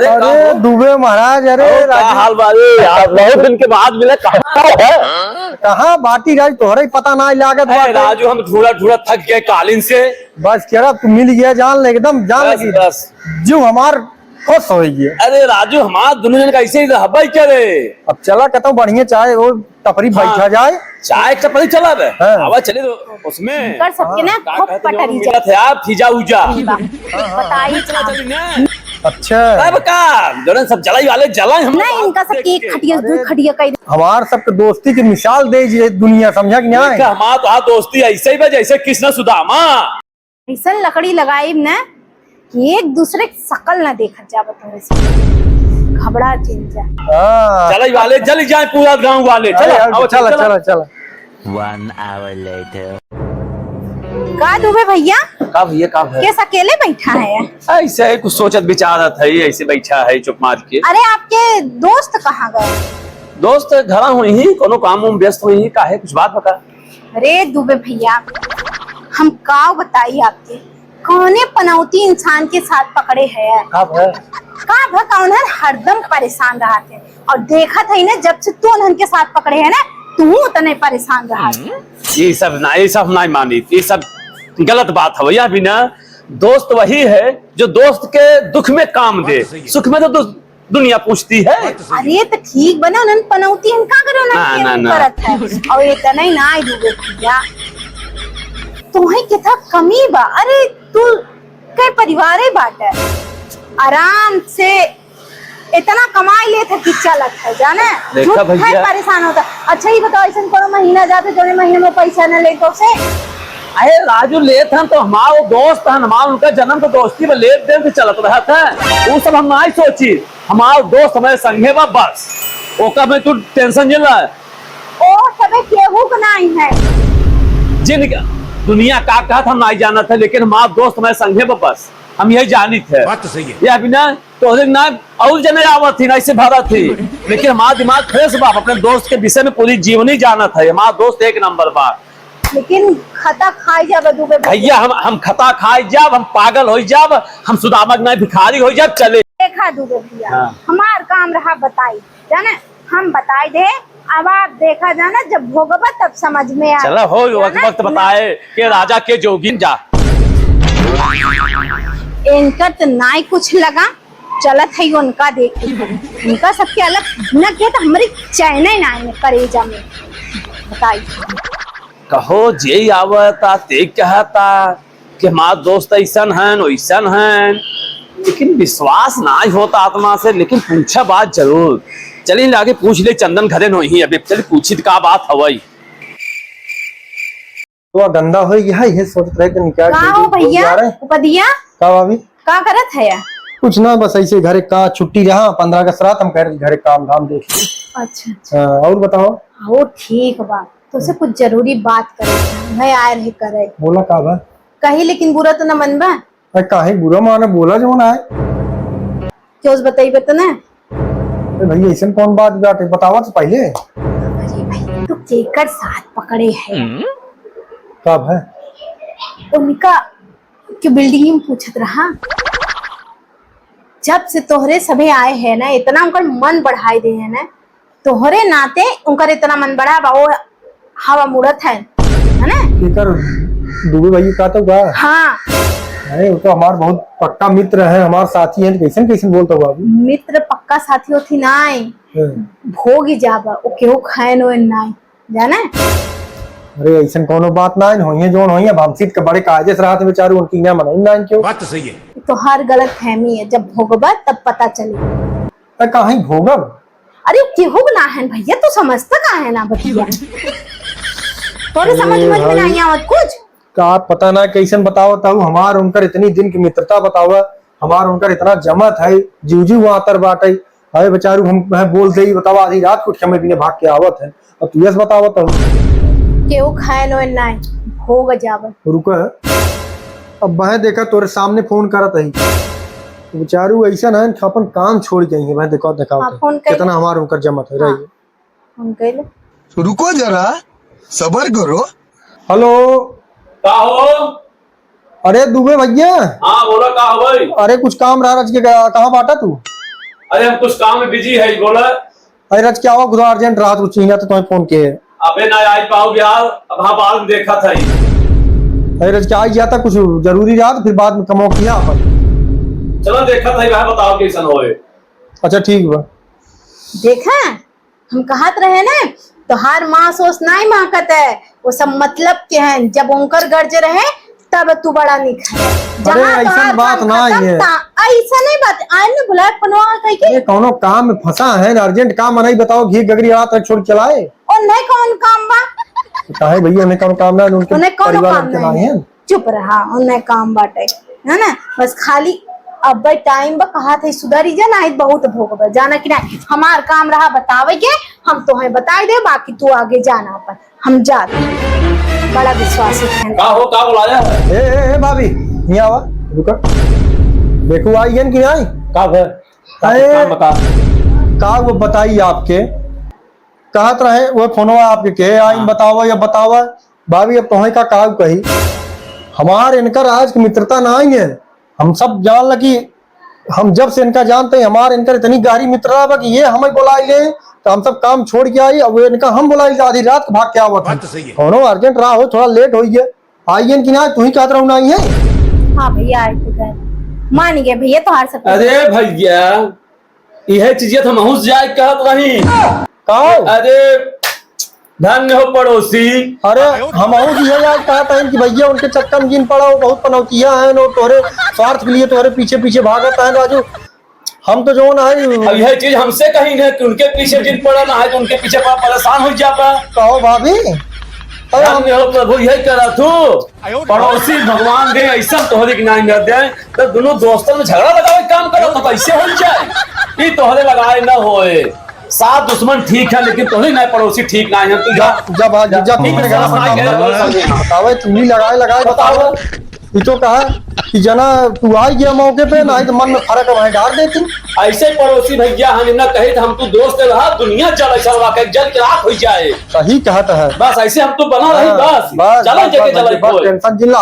अरे दुबे महाराज, अरे क्या हाल बारे यार, बहुत दिन के बाद मिले। कहाँ बाटी राज तोहरा ही पता ना लागत। राजू हम ढूंढा ढूंढा थक गए कालीन से। बस कह तू मिल गया, जान ले एकदम जान लगी बस जो हमार खुश हो गया। अरे राजू हमारा दोनों जन कैसे रहबा करे। अब चला कहता हूँ बढ़िया चाय वो टपरी बैठा जाए, चाय टपरी चला बे। आवाज चले तो उसमें कर सबके ना खूब पटरी मिला थे आप फिजा उजा। बताइए अच्छा का सब जलाई वाले जलाई हम नहीं, इनका सब एक खटिया दो खटिया कई हमार सबके दोस्ती की मिसाल दे जे दुनिया, समझा कि नहीं। हमारा तो दोस्ती ऐसे ही बा जैसे कृष्ण सुदामा। ऐसा लकड़ी लगाई ना कि एक दूसरे की शकल ना देखा जावे, तोरे से घबरा जा। जलाई वाले जल जाए पूरा गांव वाले। चला चला चला चला। 1 hour later. का दुबे भैया कब ये कब है? कैसे अकेले बैठा है? ऐसे कुछ सोचत विचारत है, ऐसे बैठा है चुप मार के। अरे आपके दोस्त कहाँ गए? दोस्त घर हुई ही कोनो काम में व्यस्त हुई ही। काहे कुछ बात बता। अरे दुबे भैया हम का बताइए आपके कौने पनौती इंसान के साथ पकड़े है। कब है? कौन हरदम परेशान रहा थे और देखा था ना जब से तू उनके साथ पकड़े है ना तू उतने परेशान रहा। ये सब नहीं मानी, ये सब गलत बात है भैया। भी ना दोस्त वही है जो दोस्त के दुख में काम दे, सुख में तो दुनिया पूछती है। अरे तो ठीक बना उन्होंने पनौती हम का करो ना करत है और इतना ही ना डूबे भैया तुम्हें कितना कमी बा। अरे तू के परिवार बात है, आराम से इतना कमाई लेते कि चलत है जाने परेशान होता। अच्छा ही बताओ ऐसा कोनो महीना जाते जो महीने में पैसा न ले तो से। अरे राजू लेत हम तो हमारा दोस्त है, हमारा उनका जन्म तो दोस्ती में लेत देन के चलत रहा था। वो सब हम नहीं सोची, हमारा दोस्त हमारे संगे बा बस ओका में तू टेंशन जिला ओ सबे केहू का नहीं है जिन दुनिया का कहत हम नहीं जाना था, लेकिन हमारा दोस्त हमारे संगे बा बस हम यही जानी थे। बात तो सही है। या बिना तो ना और जने आवत थी ना इससे भरा थी, लेकिन हमारा दिमाग फ्रेश बा, अपने दोस्त के विषय में पूरी जीवनी जाना था। हमारा दोस्त एक नंबर बा। लेकिन खता खाई जाब दुबे भैया हम खता खाई जाब, हम पागल हो जाब, हम सुदामक नहीं भिखारी हो जाब। चले देखा दुबे भैया हमार काम रहा बताई जाने हम बताई दे। अब आप देखा जाना जब भोगबा तब समझ में आ। चलो हो वक्त बताए के राजा के जोगिन जा। इनका तो ना ही कुछ लगा चलत है उनका देख उनका सबके अलग न किया तो हमारी चैन ही ना करेजा में बताई। कहो जे आवता ते कहता कि हमारा दोस्त ऐसन है वैसन है, लेकिन विश्वास ना ही होता आत्मा से। लेकिन पूछा बात जरूर, चलिए आगे पूछ ले चंदन घरे नहीं अभी चल पूछी का बात हवाई तो गंदा हो गया ये सोच रहे थे निकाल का भैया उपदिया का भाभी का करत है यार? कुछ ना बस ऐसे घरे का छुट्टी रहा 15 अगस्त रात हम कह रहे घरे काम धाम देख। अच्छा और बताओ। वो ठीक बा तो से कुछ जरूरी बात करे मैं आए रहे करे। बोला का बा कही लेकिन बुरा तो न मन बा। अरे काहे बुरा माना बोला जो ना है क्यों बताई बता ना भैया ऐसा कौन बात बात है बतावा तो पहले। अरे भाई तो केकर साथ पकड़े है कब है उनका कि बिल्डिंग में पूछत रहा जब से तोहरे सभी आए हैं ना इतना उनका मन बढ़ाई दे है ना तोहरे नाते उनका इतना मन बढ़ा वो हवा मुड़त है ना दुबे भाई का तो गा। हाँ अरे वो तो हमार बहुत पक्का मित्र है, हमार साथी है। कैसे कैसे बोलता हुआ मित्र पक्का साथी होती नाई भोगी जाबा ओ केहू खाए नो नाई जाना। अरे ऐसा कोनो बात ना होइए जोन होइए भामसीत के बड़े कायदे से रात बेचारू उनकी ना मनाई ना क्यों। बात तो सही है। तो हर गलत फहमी है, जब भोगबा तब पता चले। कहीं भोगब अरे केहू ना है भैया तू समझता का है ना भैया थोड़ी समझ में नहीं आवत कुछ का पता ना कैसे बताओ ताऊ हमार उनकर इतनी दिन की मित्रता बताओ हमार उनकर इतना जमत है जीव आतर बाटे। अरे बेचारू हम बोल दे बतावा आधी रात कुछ समय भी भाग के आवत है और तू यस बतावत केहू खाए नो नहीं भोग जाब रुक अब मैं देखा तोरे सामने फोन करत है तो बेचारू ऐसा ना अपन काम छोड़ गई मैं देखो कितना हमार उनकर जमत है रही। रुको जरा सबर करो। हेलो का हो? अरे दुबे भैया हाँ बोला का हो भाई? अरे कुछ काम रहा रच के कहाँ बाटा तू? अरे हम कुछ काम में बिजी है बोला। अरे रज क्या हुआ खुदा अर्जेंट रात कुछ चाहिए तो तुम्हें फोन किए। अबे ना आज पाओ यार, अब हाँ बाद में देखा था ही। अरे रज क्या आई जाता कुछ जरूरी रहा तो फिर बाद में कमो किया अपन। चलो देखा था ही, वह बताओ कैसन होए। अच्छा ठीक बा। देखा हम कहत रहे ना, तोहार माँ सोच नहीं महकत है, वो सब मतलब के हैं। जब उनकर गर्ज रहे तब तू बड़ा निक है। अरे ऐसा बात ना है, ऐसा नहीं बात आज ने बुलाया पनवा कह के। ये कौनो काम में फंसा है ना, अर्जेंट काम नहीं बताओ घी गगरी रात तक छोड़ चलाए। और नहीं कौन काम बा, काहे भैया उन्हें कौन काम ना उनके उन्हें कौन परिवार काम के नहीं है। चुप रहा, उन्हें काम बाटे है ना, बस खाली अब टाइम बा कहा थे सुधरी जा ना बहुत भोग बा जाना कि नहीं। हमार काम रहा बतावे के, हम तुम्हें बताई दे, बाकी तू आगे जाना अपन। हम जाते बड़ा विश्वास है। का हो का बुलाया? ए भाभी यहाँ आवा रुका, देखो आई है कि आई का घर अरे बता। का वो बताइए आपके कहत रहे वो फोनवा आपके के आई बतावा या बतावा। भाभी अब तुम्हें का काव कही, हमार इनकर आज की मित्रता ना आई है। हम सब जान ल कि हम जब से इनका जानते हैं हमार इनकर इतनी गहरी मित्रता बा कि ये हमें बुलाई ले तो हम सब काम छोड़ के आई। अब इनका हम बुलाई आधी रात को भाग के आवत है। अर्जेंट रहा हो थोड़ा लेट हो गया आई है कि ना तू ही कहत रहू ना आई है। हाँ भैया आए तो गए, मान गए भैया तोहार सब। अरे भैया यह चीजें तो महूस जाए कहत रही। अरे धन्य हो पड़ोसी। अरे हम ये याद कहते हैं कि भैया उनके चक्कर में जिन पड़ा वो बहुत पनौतिया है और तोहरे स्वार्थ के लिए तोहरे पीछे पीछे भागत है राजू। हम तो जो ना है यह चीज हमसे कहीं है कि उनके पीछे जिन पड़ा ना है तो उनके पीछे परेशान हो जाता। कहो भाभी अरे हम प्रभु यही करा तू पड़ोसी भगवान दे ऐसा तोहरे की नाई न दे तो दोनों दोस्तों में झगड़ा लगावे काम करो तो कैसे हो जाए। ये तोहरे लगाए न होए, साथ दुश्मन ठीक है लेकिन तोहरे नहीं पड़ोसी ठीक नहीं है। तू बतावे चुनी लगाए बताओ। ये तो कहा कि जना तू आई गया मौके पे नहीं तो मन में फर्क है डाल देती। ऐसे पड़ोसी भैया हम न कहे तो हम तू दोस्त रहा दुनिया चल ऐसा वाकई जल के रात हो जाए। सही कहता है बस ऐसे हम तो बना रही बस चलो जगह चलो टेंशन जिला।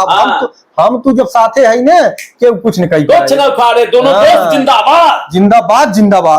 हम तू जब साथे है ना कि कुछ नहीं कही कुछ न खाड़े दोनों दोस्त जिंदाबाद जिंदाबाद जिंदाबाद।